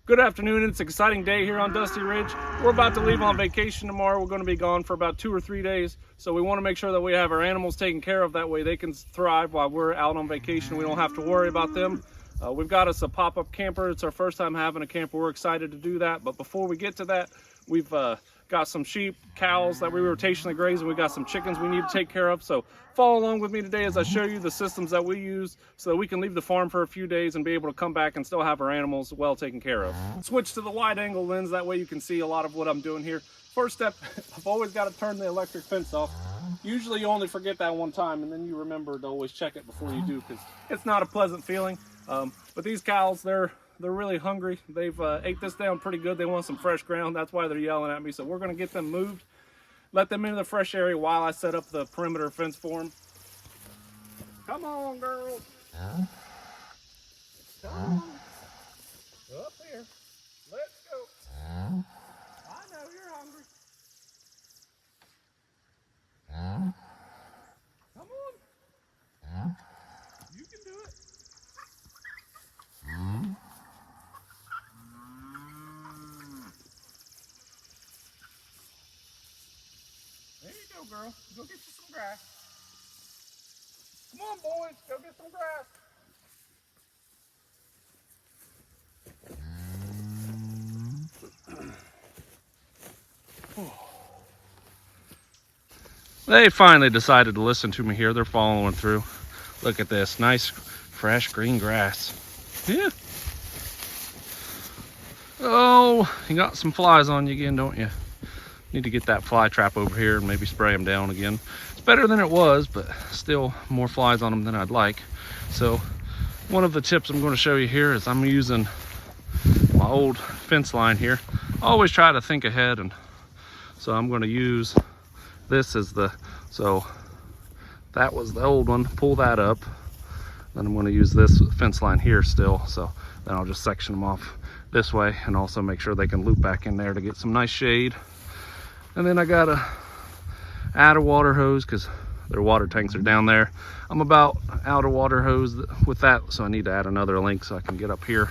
Good afternoon. It's an exciting day here on Dusty Ridge. We're about to leave on vacation tomorrow. We're going to be gone for about 2 or 3 days. So we want to make sure that we have our animals taken care of. That way they can thrive while we're out on vacation. We don't have to worry about them. We've got us a pop-up camper. It's our first time having a camper. We're excited to do that. But before we get to that, we've got some sheep, cows that we rotationally graze, and we got some chickens we need to take care of. So follow along with me today as I show you the systems that we use so that we can leave the farm for a few days and be able to come back and still have our animals well taken care of. Switch to the wide angle lens, that way you can see a lot of what I'm doing here. First step, I've always got to turn the electric fence off. Usually you only forget that one time and then you remember to always check it before you do, because it's not a pleasant feeling. But these cows, they're really hungry. They've ate this down pretty good. They want some fresh ground. That's why they're yelling at me. So we're going to get them moved, let them into the fresh area while I set up the perimeter fence for them. Come on, girls. Come on. Up here. Let's go. I know you're hungry. Come on. You can do it. There you go, girl. Go get you some grass. Come on, boys. Go get some grass. They finally decided to listen to me here. They're following through. Look at this. Nice, fresh green grass. Yeah. Oh, you got some flies on you again, don't you? Need to get that fly trap over here and maybe spray them down again. It's better than it was, but still more flies on them than I'd like. So one of the tips I'm going to show you here is I'm using my old fence line here. I always try to think ahead, and so I'm going to use this as so that was the old one. Pull that up. Then I'm going to use this fence line here still. So then I'll just section them off this way and also make sure they can loop back in there to get some nice shade. And then I gotta add a water hose because their water tanks are down there. I'm about out of water hose with that, so I need to add another link so I can get up here.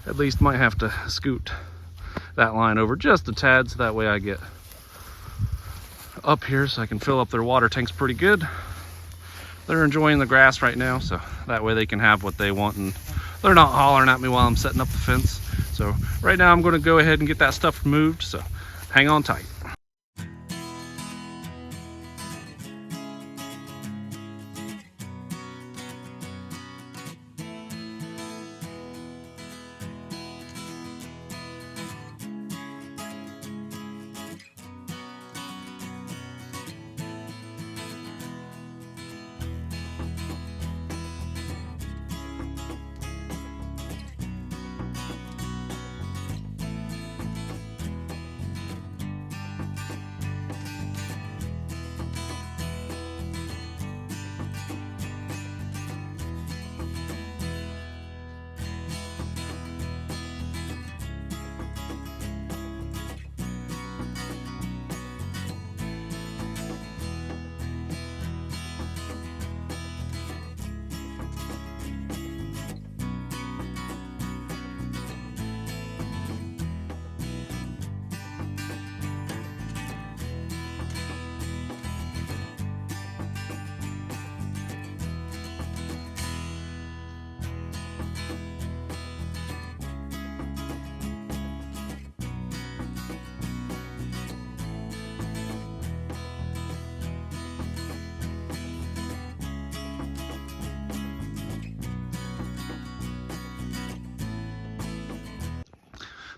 At least might have to scoot that line over just a tad so that way I get up here so I can fill up their water tanks pretty good. They're enjoying the grass right now, so that way they can have what they want and they're not hollering at me while I'm setting up the fence. So right now I'm going to go ahead and get that stuff removed, so hang on tight.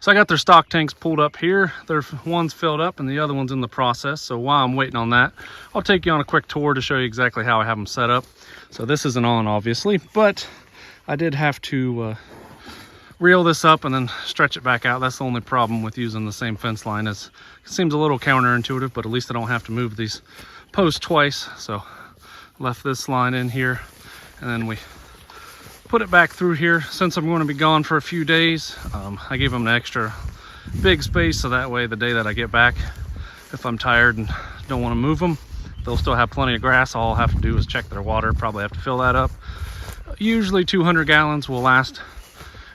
So I got their stock tanks pulled up here. Their one's filled up and the other one's in the process. So while I'm waiting on that, I'll take you on a quick tour to show you exactly how I have them set up. So this isn't on obviously, but I did have to reel this up and then stretch it back out. That's the only problem with using the same fence line. Is it seems a little counterintuitive, but at least I don't have to move these posts twice. So left this line in here and then we put it back through here. Since I'm going to be gone for a few days, I gave them an extra big space so that way the day that I get back, if I'm tired and don't want to move them, they'll still have plenty of grass. All I'll have to do is check their water, probably have to fill that up. Usually 200 gallons will last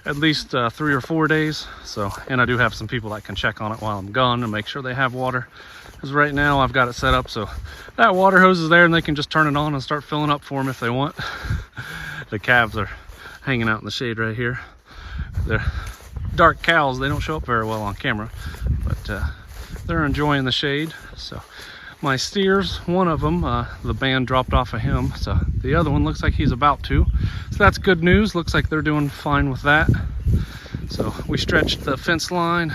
at least 3 or 4 days. So, and I do have some people that can check on it while I'm gone and make sure they have water. Because right now I've got it set up so that water hose is there and they can just turn it on and start filling up for them if they want. The calves are hanging out in the shade right here. They're dark cows, they don't show up very well on camera, but they're enjoying the shade. So my steers, one of them, the band dropped off of him, so the other one looks like he's about to. So that's good news. Looks like they're doing fine with that. So we stretched the fence line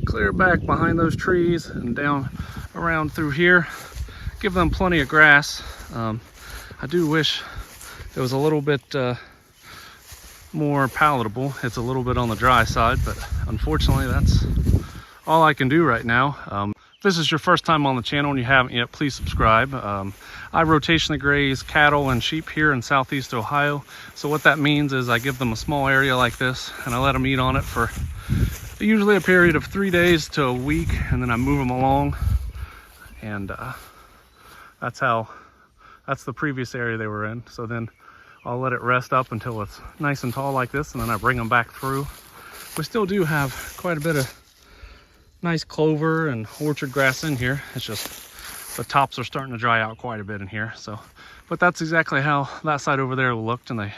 clear back behind those trees and down around through here. Give them plenty of grass. I do wish it was a little bit more palatable. It's a little bit on the dry side, but unfortunately that's all I can do right now. If this is your first time on the channel and you haven't yet, please subscribe. I rotationally graze cattle and sheep here in southeast Ohio. So what that means is I give them a small area like this and I let them eat on it for usually a period of 3 days to a week, and then I move them along. And that's the previous area they were in. So then I'll let it rest up until it's nice and tall like this, and then I bring them back through. We still do have quite a bit of nice clover and orchard grass in here. It's just the tops are starting to dry out quite a bit in here. So, but that's exactly how that side over there looked, and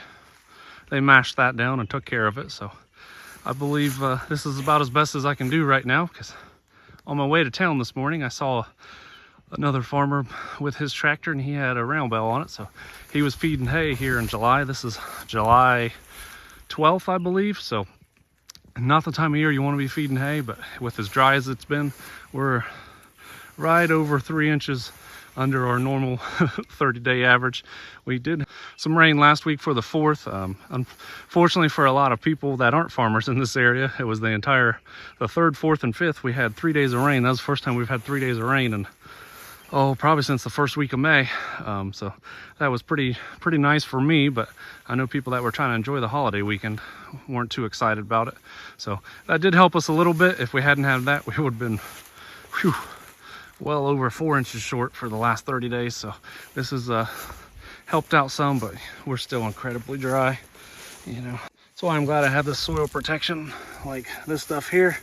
they mashed that down and took care of it. So I believe this is about as best as I can do right now, because on my way to town this morning I saw another farmer with his tractor and he had a round bell on it. So he was feeding hay here in July. This is July 12th, I believe. So not the time of year you want to be feeding hay, but with as dry as it's been, we're right over 3 inches under our normal 30-day average. We did some rain last week for the 4th. Unfortunately for a lot of people that aren't farmers in this area, it was the 3rd, 4th, and 5th. We had 3 days of rain. That was the first time we've had 3 days of rain, and probably since the first week of May. So that was pretty nice for me, but I know people that were trying to enjoy the holiday weekend weren't too excited about it. So that did help us a little bit. If we hadn't had that, we would have been well over 4 inches short for the last 30 days. So this has helped out some, but we're still incredibly dry, you know. So I'm glad I have this soil protection like this stuff here,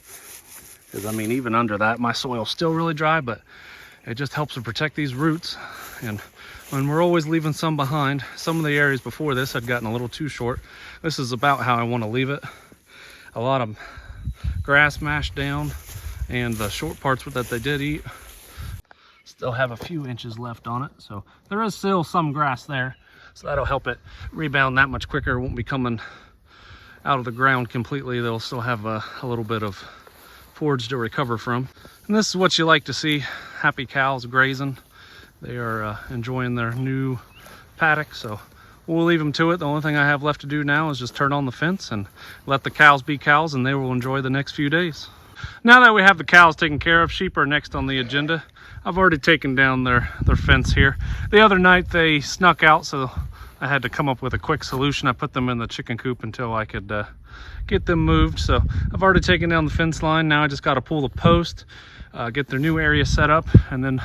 because I mean, even under that, my soil's still really dry, but it just helps to protect these roots. And when we're always leaving some behind, some of the areas before this had gotten a little too short. This is about how I want to leave it. A lot of grass mashed down, and the short parts that they did eat still have a few inches left on it. So there is still some grass there, so that'll help it rebound that much quicker. It won't be coming out of the ground completely. They'll still have a little bit of forage to recover from. And this is what you like to see: happy cows grazing. They are enjoying their new paddock, so we'll leave them to it. The only thing I have left to do now is just turn on the fence and let the cows be cows, and they will enjoy the next few days. Now that we have the cows taken care of, sheep are next on the agenda. I've already taken down their fence here. The other night they snuck out, so I had to come up with a quick solution. I put them in the chicken coop until I could get them moved. So I've already taken down the fence line. Now I just got to pull the post, get their new area set up, and then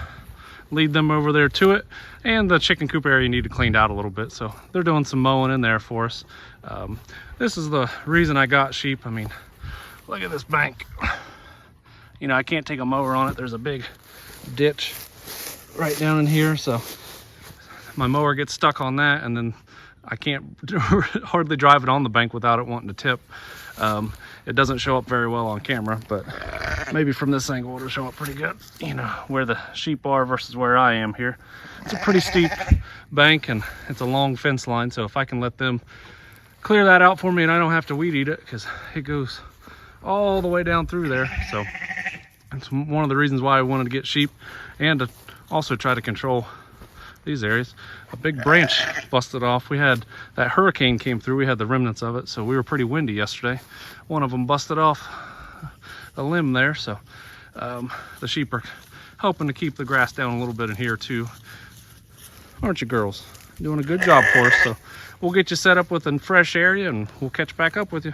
lead them over there to it. And the chicken coop area needed cleaned out a little bit, so they're doing some mowing in there for us. This is the reason I got sheep. I mean, look at this bank. You know, I can't take a mower on it. There's a big ditch right down in here, so my mower gets stuck on that, and then I can't hardly drive it on the bank without it wanting to tip. It doesn't show up very well on camera, but maybe from this angle it'll show up pretty good, you know, where the sheep are versus where I am here. It's a pretty steep bank, and it's a long fence line, so if I can let them clear that out for me and I don't have to weed eat it, because it goes all the way down through there. So it's one of the reasons why I wanted to get sheep, and to also try to control these areas. A big branch busted off. We had that hurricane came through. We had the remnants of it, so we were pretty windy yesterday. One of them busted off a limb there, so the sheep are helping to keep the grass down a little bit in here too. Aren't you girls? Doing a good job for us. So we'll get you set up with a fresh area, and we'll catch back up with you.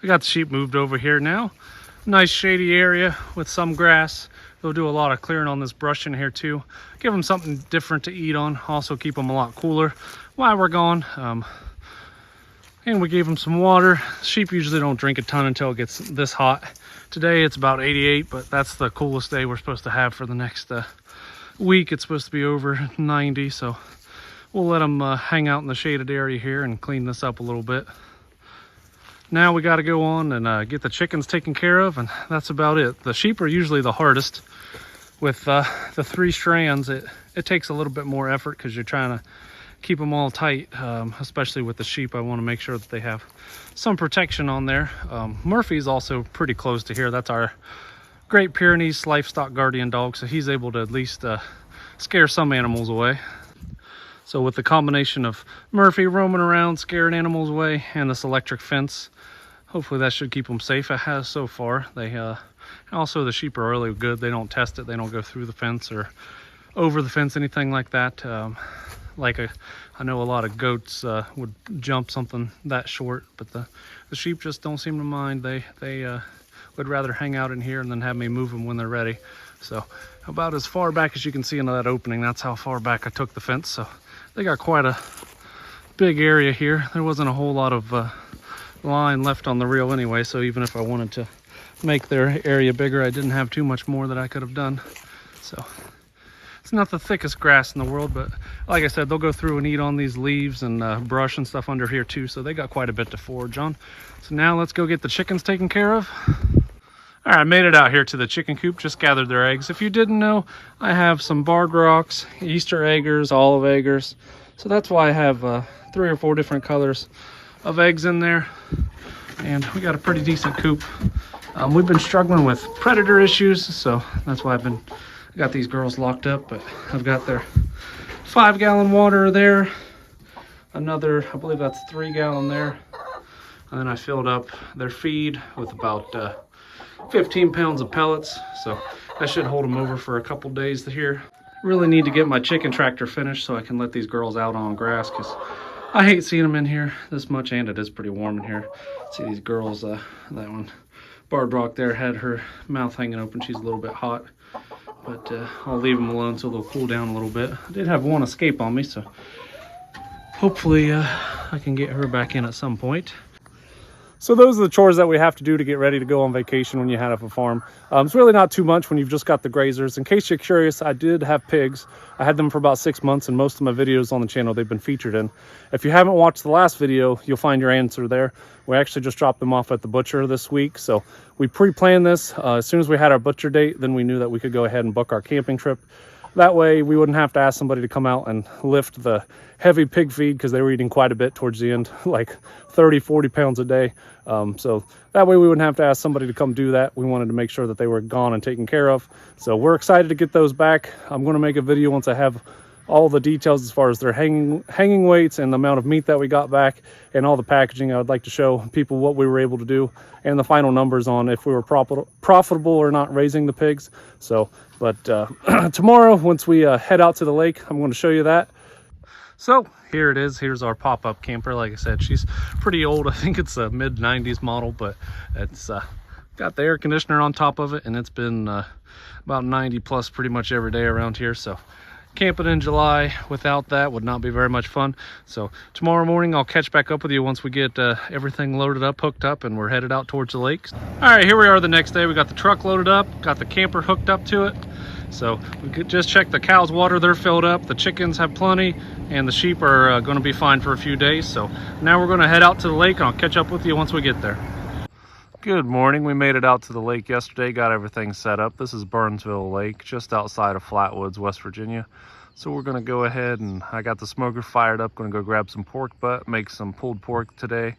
I got the sheep moved over here now. Nice shady area with some grass. They'll do a lot of clearing on this brush in here too. Give them something different to eat on. Also keep them a lot cooler while we're gone. And we gave them some water. Sheep usually don't drink a ton until it gets this hot. Today it's about 88, but that's the coolest day we're supposed to have for the next week. It's supposed to be over 90, so we'll let them hang out in the shaded area here and clean this up a little bit. Now we got to go on and get the chickens taken care of, and that's about it. The sheep are usually the hardest. With the 3 strands, it takes a little bit more effort because you're trying to keep them all tight, especially with the sheep. I want to make sure that they have some protection on there. Murphy's also pretty close to here. That's our Great Pyrenees livestock guardian dog, so he's able to at least scare some animals away. So with the combination of Murphy roaming around, scaring animals away, and this electric fence, hopefully that should keep them safe. It has so far. They also, the sheep are really good. They don't test it. They don't go through the fence or over the fence, anything like that. I know a lot of goats would jump something that short, but the sheep just don't seem to mind. They would rather hang out in here and then have me move them when they're ready. So about as far back as you can see into that opening, that's how far back I took the fence. So they got quite a big area here. There wasn't a whole lot of line left on the reel anyway, so even if I wanted to make their area bigger, I didn't have too much more that I could have done. So it's not the thickest grass in the world, but like I said, they'll go through and eat on these leaves and brush and stuff under here too, so they got quite a bit to forage on. So now let's go get the chickens taken care of. All right, I made it out here to the chicken coop, just gathered their eggs. If you didn't know, I have some barred rocks, Easter eggers, olive eggers. So that's why I have 3 or 4 different colors of eggs in there. And we got a pretty decent coop. We've been struggling with predator issues, so that's why I got these girls locked up. But I've got their 5-gallon water there, another, I believe that's 3-gallon there. And then I filled up their feed with about 15 pounds of pellets, so that should hold them over for a couple days here. Really need to get my chicken tractor finished so I can let these girls out on grass, because I hate seeing them in here this much, and it is pretty warm in here. See these girls, that one, Barred Rock there, had her mouth hanging open. She's a little bit hot, but I'll leave them alone so they'll cool down a little bit. I did have one escape on me, so hopefully I can get her back in at some point. So those are the chores that we have to do to get ready to go on vacation when you have a farm. It's really not too much when you've just got the grazers. In case you're curious, I did have pigs. I had them for about 6 months, and most of my videos on the channel they've been featured in. If you haven't watched the last video, you'll find your answer there. We actually just dropped them off at the butcher this week, so we pre-planned this. As soon as we had our butcher date, then we knew that we could go ahead and book our camping trip. That way we wouldn't have to ask somebody to come out and lift the heavy pig feed, because they were eating quite a bit towards the end, like 30-40 pounds a day. So that way we wouldn't have to ask somebody to come do that. We wanted to make sure that they were gone and taken care of. So we're excited to get those back. I'm going to make a video once I have all the details as far as their hanging weights and the amount of meat that we got back and all the packaging. I would like to show people what we were able to do and the final numbers on if we were profitable or not raising the pigs. So, but tomorrow, once we head out to the lake, I'm going to show you that. So here it is. Here's our pop-up camper. Like I said, she's pretty old. I think it's a mid-90s model, but it's got the air conditioner on top of it, and it's been about 90 plus pretty much every day around here. So camping in July without that would not be very much fun. So tomorrow morning I'll catch back up with you once we get everything loaded up, hooked up, and we're headed out towards the lake. All right, here we are the next day. We got the truck loaded up, got the camper hooked up to it. So we could just check the cows' water, they're filled up, the chickens have plenty, and the sheep are going to be fine for a few days. So now we're going to head out to the lake, and I'll catch up with you once we get there. Good morning. We made it out to the lake yesterday, got everything set up. This is Burnsville Lake, just outside of Flatwoods, West Virginia. So we're going to go ahead, and I got the smoker fired up, going to go grab some pork butt, make some pulled pork today.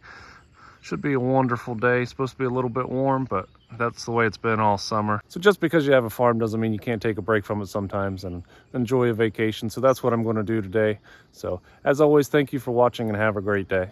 Should be a wonderful day. It's supposed to be a little bit warm, but that's the way it's been all summer. So just because you have a farm doesn't mean you can't take a break from it sometimes and enjoy a vacation. So that's what I'm going to do today. So as always, thank you for watching and have a great day.